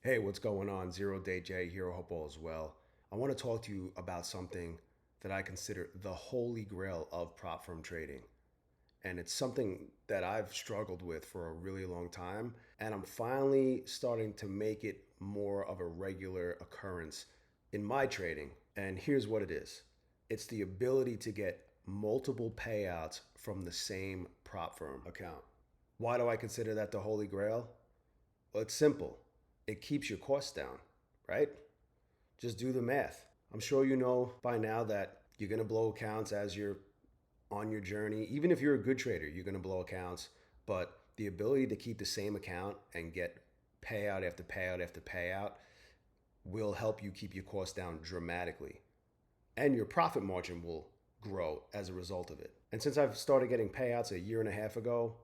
Hey, what's going on? Zero Day Jay here. I hope all is well. I want to talk to you about something that I consider the holy grail of prop firm trading. And it's something that I've struggled with for a really long time. And I'm finally starting to make it more of a regular occurrence in my trading. And here's what it is: it's the ability to get multiple payouts from the same prop firm account. Why do I consider that the holy grail? Well, it's simple. It keeps your costs down, right? Just do the math. I'm sure you know by now that you're going to blow accounts as you're on your journey. Even if you're a good trader, you're going to blow accounts. But the ability to keep the same account and get payout after payout after payout will help you keep your costs down dramatically. And your profit margin will grow as a result of it. And since I've started getting payouts a year and a half ago,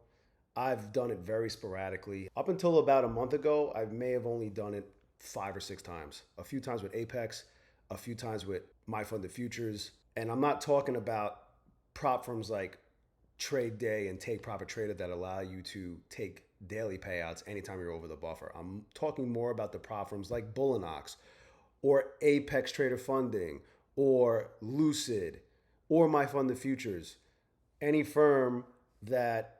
I've done it very sporadically. Up until about a month ago, I may have only done it 5 or 6 times. A few times with Apex, a few times with My Funded Futures. And I'm not talking about prop firms like Trade Day and Take Profit Trader that allow you to take daily payouts anytime you're over the buffer. I'm talking more about the prop firms like Bullenox or Apex Trader Funding or Lucid or My Funded Futures. Any firm that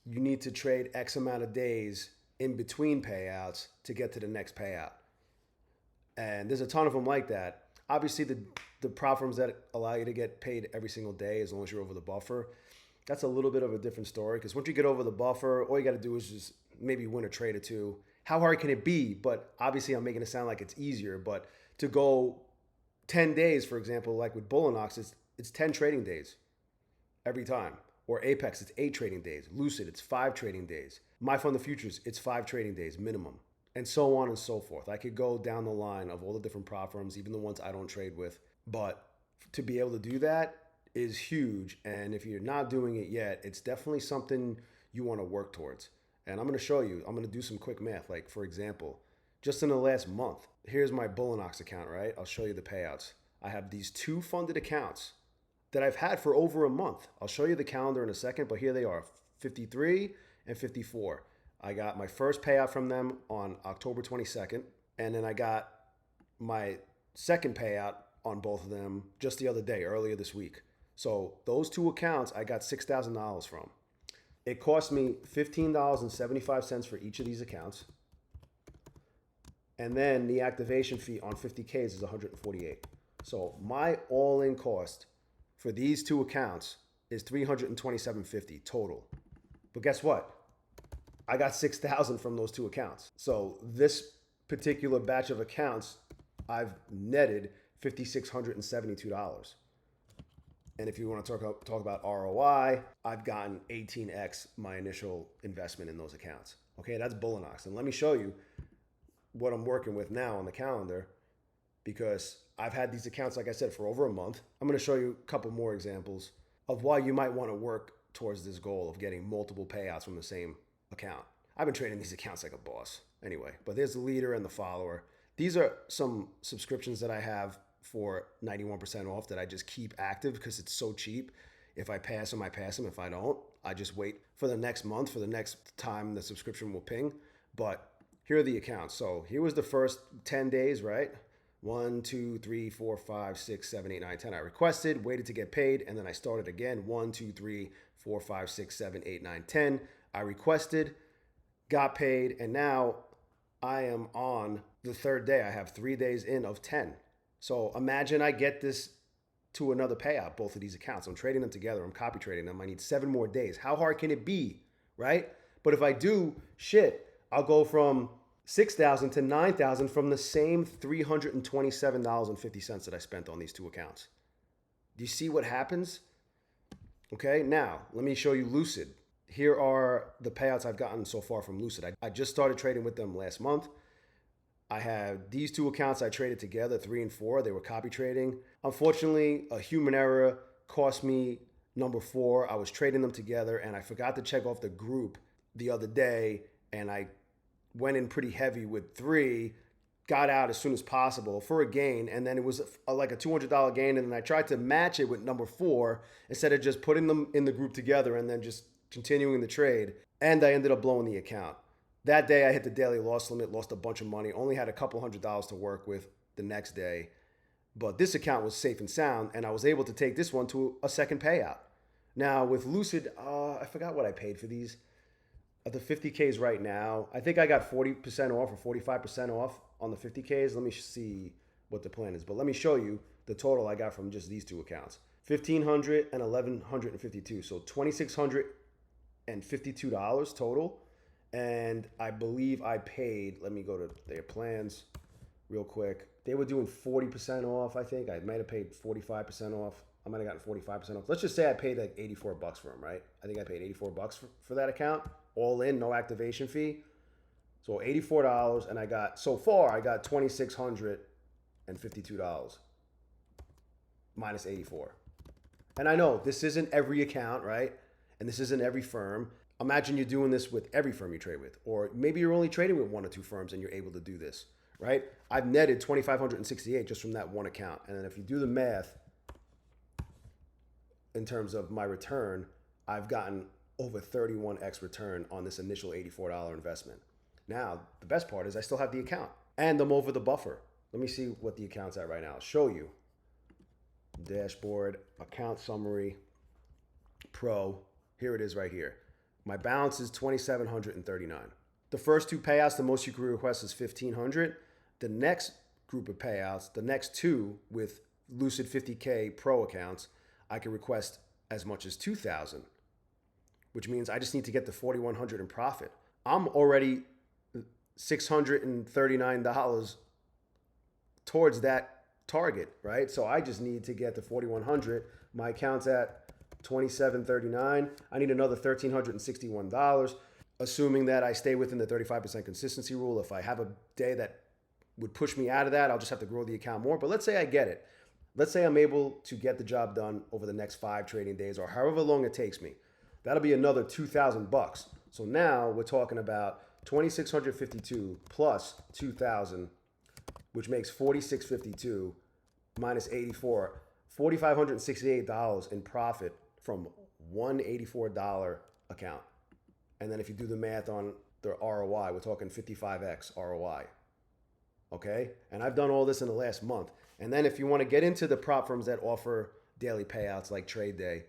you need to trade X amount of days in between payouts to get to the next payout. And there's a ton of them like that. Obviously, the prop firms that allow you to get paid every single day as long as you're over the buffer, that's a little bit of a different story, because once you get over the buffer, all you got to do is just maybe win a trade or two. How hard can it be? But obviously, I'm making it sound like it's easier. But to go 10 days, for example, like with Bullenox, it's 10 trading days every time. Or Apex, it's 8 trading days. Lucid, it's 5 trading days. My Fund the Futures, it's 5 trading days minimum. And so on and so forth. I could go down the line of all the different prop firms, even the ones I don't trade with. But to be able to do that is huge. And if you're not doing it yet, it's definitely something you want to work towards. And I'm going to show you, I'm going to do some quick math. Like, for example, just in the last month, here's my Bullenox account, right? I'll show you the payouts. I have these 2 funded accounts that I've had for over a month. I'll show you the calendar in a second, but here they are, 53 and 54. I got my first payout from them on October 22nd, and then I got my second payout on both of them just the other day, earlier this week. So those 2 accounts I got $6,000 from. It cost me $15.75 for each of these accounts. And then the activation fee on 50Ks is $148. So my all-in cost for these 2 accounts is $327.50 total. But guess what? I got $6,000 from those 2 accounts. So this particular batch of accounts, I've netted $5,672. And if you want to talk about ROI, I've gotten 18x my initial investment in those accounts. Okay, that's Bullenox. And let me show you what I'm working with now on the calendar, because I've had these accounts, like I said, for over a month. I'm going to show you a couple more examples of why you might want to work towards this goal of getting multiple payouts from the same account. I've been trading these accounts like a boss. Anyway, but there's the leader and the follower. These are some subscriptions that I have for 91% off that I just keep active because it's so cheap. If I pass them, I pass them. If I don't, I just wait for the next month, for the next time the subscription will ping. But here are the accounts. So here was the first 10 days, right? 1, 2, 3, 4, 5, 6, 7, 8, 9, 10. I requested, waited to get paid, and then I started again. 1, 2, 3, 4, 5, 6, 7, 8, 9, 10. I requested, got paid, and now I am on the 3rd day. I have 3 days in of 10. So imagine I get this to another payout, both of these accounts. I'm trading them together. I'm copy trading them. I need 7 more days. How hard can it be, right? But if I do, I'll go from $6,000 to $9,000 from the same $327.50 that I spent on these 2 accounts. Do you see what happens? Okay, now let me show you Lucid. Here are the payouts I've gotten so far from Lucid. I just started trading with them last month. I had these 2 accounts I traded together, 3 and 4. They were copy trading. Unfortunately, a human error cost me number 4. I was trading them together and I forgot to check off the group the other day, and I went in pretty heavy with 3, got out as soon as possible for a gain, and then it was like a $200 gain, and then I tried to match it with number 4 instead of just putting them in the group together and then just continuing the trade, and I ended up blowing the account. That day I hit the daily loss limit, lost a bunch of money, only had a couple $100s to work with the next day. But this account was safe and sound, and I was able to take this one to a second payout. Now with Lucid, I forgot what I paid for these. At the 50Ks right now, I think I got 40% off or 45% off on the 50Ks. Let me see what the plan is. But let me show you the total I got from just these two accounts. $1,500 and $1,152. So $2,652 total. And I believe I paid, let me go to their plans real quick. They were doing 40% off, I think. I might have paid 45% off. I might have gotten 45% off. Let's just say I paid like $84 for them, right? I think I paid $84 for that account. All in, no activation fee. So $84, and I got, so far, I got $2,652 minus 84. And I know this isn't every account, right? And this isn't every firm. Imagine you're doing this with every firm you trade with, or maybe you're only trading with one or two firms and you're able to do this, right? I've netted $2,568 just from that one account. And then if you do the math in terms of my return, I've gotten over 31x return on this initial $84 investment. Now, the best part is I still have the account and I'm over the buffer. Let me see what the account's at right now. I'll show you. Dashboard, account summary, pro. Here it is right here. My balance is $2,739. The first two payouts, the most you can request is $1,500. The next group of payouts, the next two with Lucid 50K Pro accounts, I can request as much as $2,000, which means I just need to get the $4,100 in profit. I'm already $639 towards that target, right? So I just need to get the $4,100. My account's at $2,739. I need another $1,361, assuming that I stay within the 35% consistency rule. If I have a day that would push me out of that, I'll just have to grow the account more. But let's say I get it. Let's say I'm able to get the job done over the next 5 trading days or however long it takes me. That'll be another $2,000. So now we're talking about $2,652 plus $2,000, which makes $4,652 minus 84, $4,568 in profit from $184 account. And then if you do the math on the ROI, we're talking 55x ROI. Okay? And I've done all this in the last month. And then if you want to get into the prop firms that offer daily payouts like Trade Day,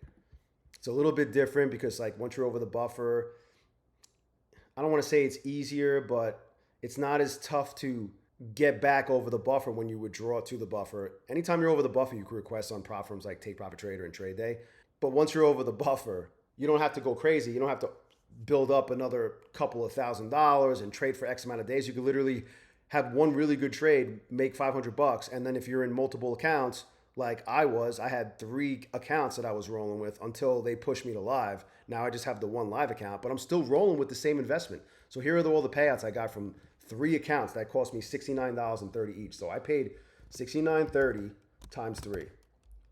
it's a little bit different because like once you're over the buffer, I don't want to say it's easier, but it's not as tough to get back over the buffer when you withdraw to the buffer. Anytime you're over the buffer, you can request on prop firms like Take Profit Trader and Trade Day. But once you're over the buffer, you don't have to go crazy. You don't have to build up another couple of $1,000s and trade for X amount of days. You could literally have one really good trade, make $500, and then if you're in multiple accounts, like I had 3 accounts that I was rolling with until they pushed me to live. Now I just have the one live account, but I'm still rolling with the same investment. So here are all the payouts I got from 3 accounts that cost me $69.30 each. So I paid $69.30 times 3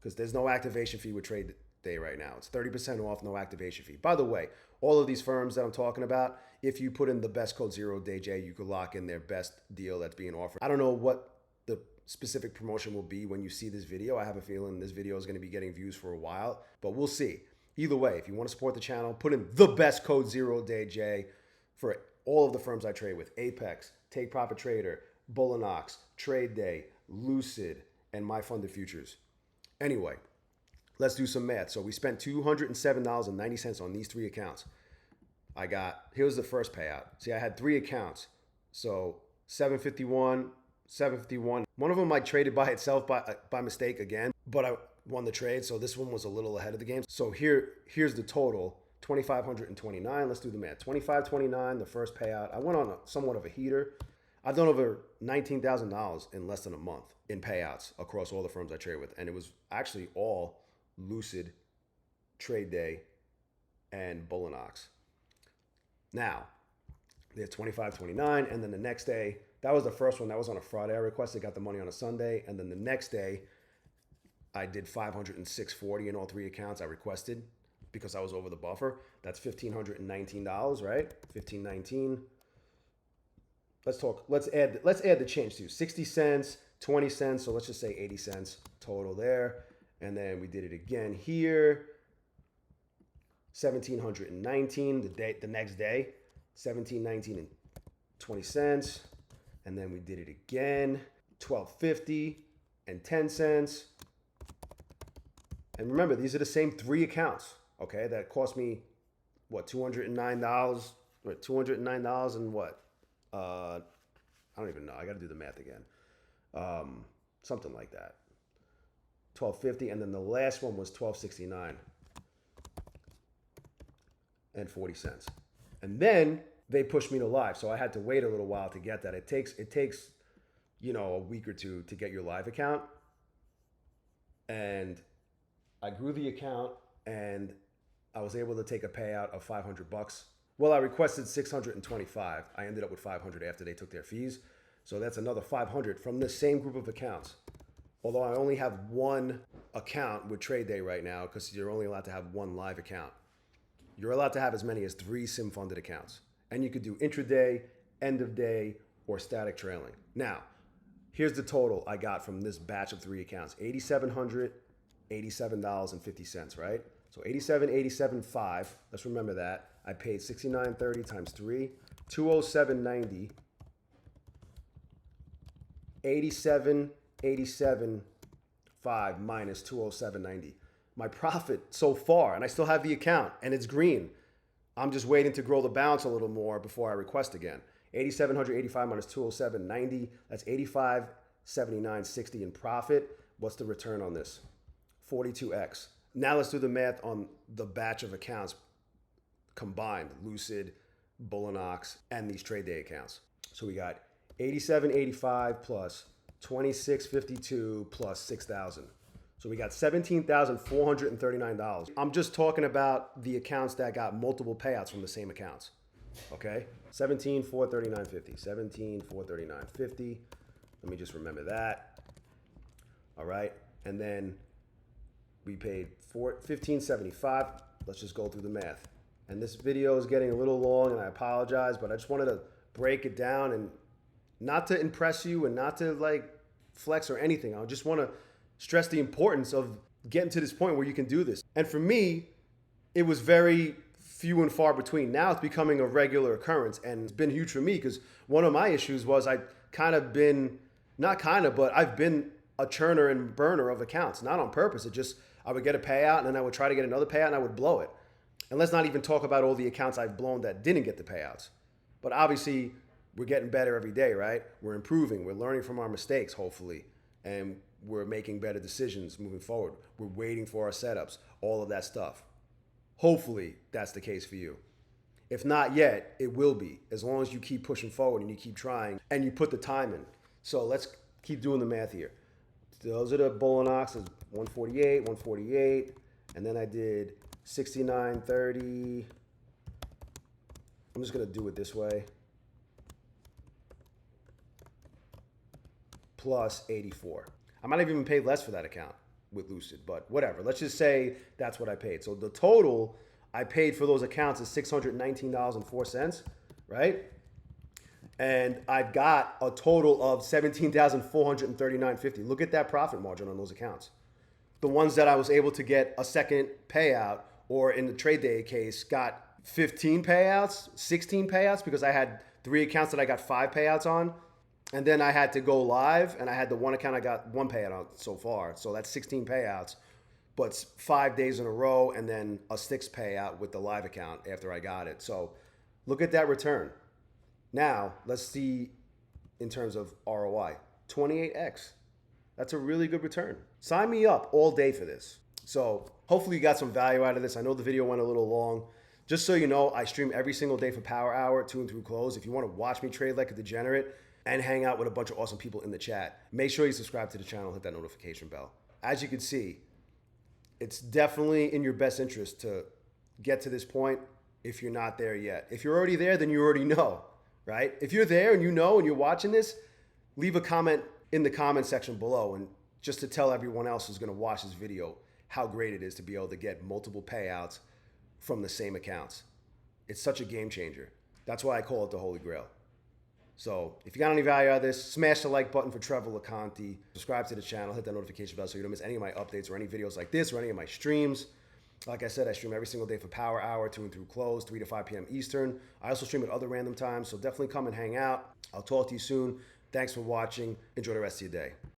because there's no activation fee with Trade Day right now. It's 30% off, no activation fee. By the way, all of these firms that I'm talking about, if you put in the best code ZERODAYJAY, you could lock in their best deal that's being offered. I don't know what the specific promotion will be when you see this video. I have a feeling this video is going to be getting views for a while, but we'll see. Either way, if you want to support the channel, put in the best code ZERODAYJAY for all of the firms I trade with: Apex, Take Profit Trader, Bullenox, Trade Day, Lucid, and My Funded Futures. Anyway, let's do some math. So we spent $207.90 on these 3 accounts. Here's the first payout. See, I had 3 accounts. So 751. One of them I traded by itself by mistake again, but I won the trade. So this one was a little ahead of the game. So here's the total, $2,529. Let's do the math. $2,529, the first payout. I went on somewhat of a heater. I've done over $19,000 in less than a month in payouts across all the firms I trade with. And it was actually all Lucid, Trade Day, and Bullenox. Now, there's $2,529, and then the next day, that was the first one. That was on a Friday. I requested, got the money on a Sunday, and then the next day, I did $506.40 in all 3 accounts I requested because I was over the buffer. That's $1,519, right? $1,519. Let's add the change to 60 cents, 20 cents. So let's just say 80 cents total there. And then we did it again here. 1,719 the next day, 1,719 20 cents. And then we did it again, $12.50 and 10 cents. And remember, these are the same 3 accounts, okay? That cost me, what, $209? What, $209 and what? I don't even know. I got to do the math again. Something like that. $12.50, and then the last one was $12.69 and 40 cents. And then they pushed me to live, so I had to wait a little while to get that. It takes you know, a week or two to get your live account. And I grew the account, and I was able to take a payout of $500. Well, I requested 625. I ended up with 500 after they took their fees. So that's another 500 from the same group of accounts. Although I only have one account with Trade Day right now because you're only allowed to have one live account. You're allowed to have as many as 3 sim funded accounts. And you could do intraday, end of day, or static trailing. Now, here's the total I got from this batch of 3 accounts. $8,700, $87.50, right? So 87.5. Let's remember that. I paid $69.30 times 3, $207.90. 87.5 minus 207.90. My profit so far, and I still have the account, and it's green. I'm just waiting to grow the balance a little more before I request again. 8,785 minus 207.90. That's 85.79.60 in profit. What's the return on this? 42x. Now let's do the math on the batch of accounts combined: Lucid, Bullenox, and these trade day accounts. So we got 87.85 plus 26.52 plus 6,000. So we got $17,439. I'm just talking about the accounts that got multiple payouts from the same accounts. Okay? 17,439.50. 17,439.50. Let me just remember that. All right. And then we paid $15.75. Let's just go through the math. And this video is getting a little long, and I apologize, but I just wanted to break it down, and not to impress you and not to like flex or anything. I just want to stress the importance of getting to this point where you can do this. And for me, it was very few and far between. Now it's becoming a regular occurrence, and it's been huge for me because one of my issues was I've been a churner and burner of accounts, not on purpose. It just, I would get a payout and then I would try to get another payout and I would blow it. And let's not even talk about all the accounts I've blown that didn't get the payouts. But obviously, we're getting better every day, right? We're improving. We're learning from our mistakes, hopefully. And we're making better decisions moving forward. We're waiting for our setups, all of that stuff. Hopefully, that's the case for you. If not yet, it will be, as long as you keep pushing forward and you keep trying and you put the time in. So let's keep doing the math here. Those are the Bullenox, 148, 148. And then I did 69.30. I'm just going to do it this way. Plus 84. I might have even paid less for that account with Lucid, but whatever. Let's just say that's what I paid. So the total I paid for those accounts is $619.04, right? And I've got a total of $17,439.50. Look at that profit margin on those accounts. The ones that I was able to get a second payout, or in the trade day case, got 15 payouts, 16 payouts, because I had 3 accounts that I got 5 payouts on. And then I had to go live, and I had the one account I got 1 payout on so far. So that's 16 payouts, but 5 days in a row, and then a 6th payout with the live account after I got it. So look at that return. Now, let's see in terms of ROI. 28x. That's a really good return. Sign me up all day for this. So hopefully you got some value out of this. I know the video went a little long. Just so you know, I stream every single day for Power Hour, to and through close. If you want to watch me trade like a degenerate and hang out with a bunch of awesome people in the chat, make sure you subscribe to the channel, hit that notification bell. As you can see, it's definitely in your best interest to get to this point if you're not there yet. If you're already there, then you already know, right? If you're there and you know and you're watching this, leave a comment in the comment section below, and just to tell everyone else who's going to watch this video how great it is to be able to get multiple payouts from the same accounts. It's such a game changer. That's why I call it the Holy Grail. So if you got any value out of this, smash the like button for Trevor LeConte. Subscribe to the channel, hit that notification bell so you don't miss any of my updates or any videos like this or any of my streams. Like I said, I stream every single day for Power Hour, to and through close, 3 to 5 p.m. Eastern. I also stream at other random times, so definitely come and hang out. I'll talk to you soon. Thanks for watching. Enjoy the rest of your day.